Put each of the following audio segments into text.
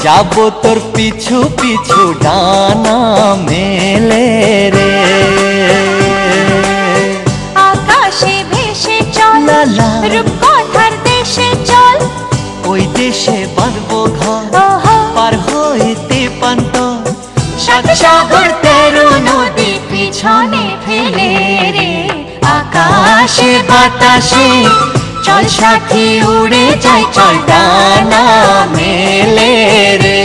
যাবো তোর পিছু পিছু ডানা মেলে রে। আকাশে ভেসে চল রূপকথার দেশে চল, ওই দেশে বাঁধবো ঘর পার হইতে পান্ত, সাত সাগর 13 নদী পিছনে ফেলে রে। আকাশে বাতাসে চল সাথী উড়ে যাই, চল ডানা মেলে রে।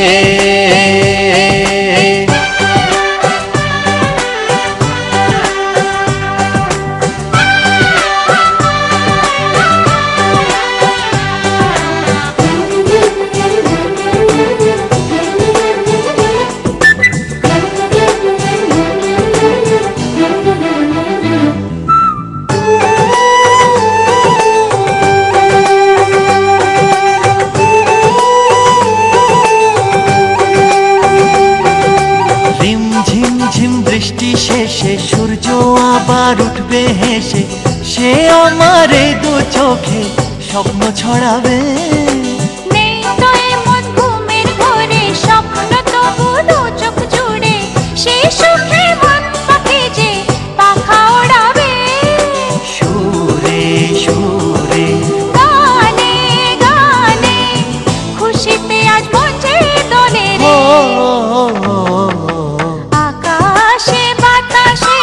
শেষে সূর্য আবার উঠবে হেসে, সে আমার এই দু চোখে স্বপ্ন ছড়াবে। নেই তো এমন ঘুমের ঘরে স্বপ্ন তবু দু চোখ জুড়ে, সেই সুখে মন পাখি যে পাখা ওড়াবে। সুরে সুরে গানে গানে খুশিতে আজ মঞ্চে দোলে রে। আকাশে বাতাসে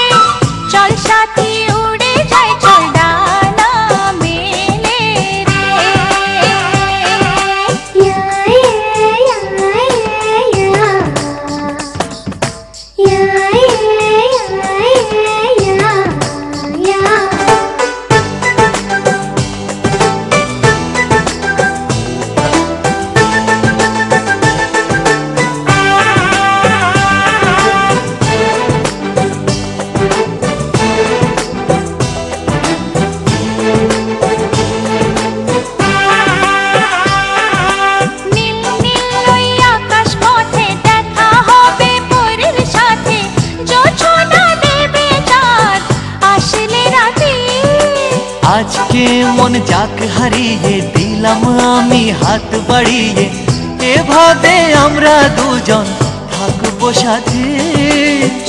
চল সাথী উড়ে যাই, চল ডানা মেলে রে। আজকে মন যাক হারিয়ে দিলাম আমি হাত বাড়িয়ে, এভাবে আমরা দুজন থাকবো সাথে।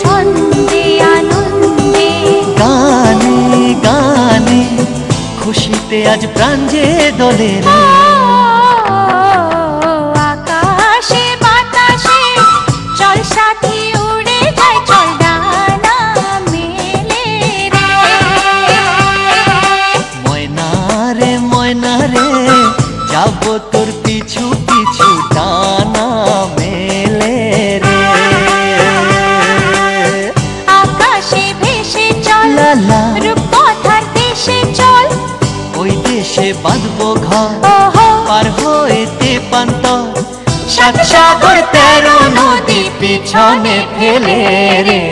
ছন্দে আনন্দে গানে গানে খুশিতে আজ প্রাণ যে দোলে রে। আকাশে বাতাসে চল সাথী উড়ে যাই, চল ডানা মেলে রে। ময়না রে যাবো তোর পিছু পিছু ডানা মেলে রে। আকাশে ভেসে চল রূপকথার দেশে চল, ওই দেশে বাঁধবো ঘর পার হইতে পান্ত, সাত সাগর 13 নদী পিছনে ফেলে রে।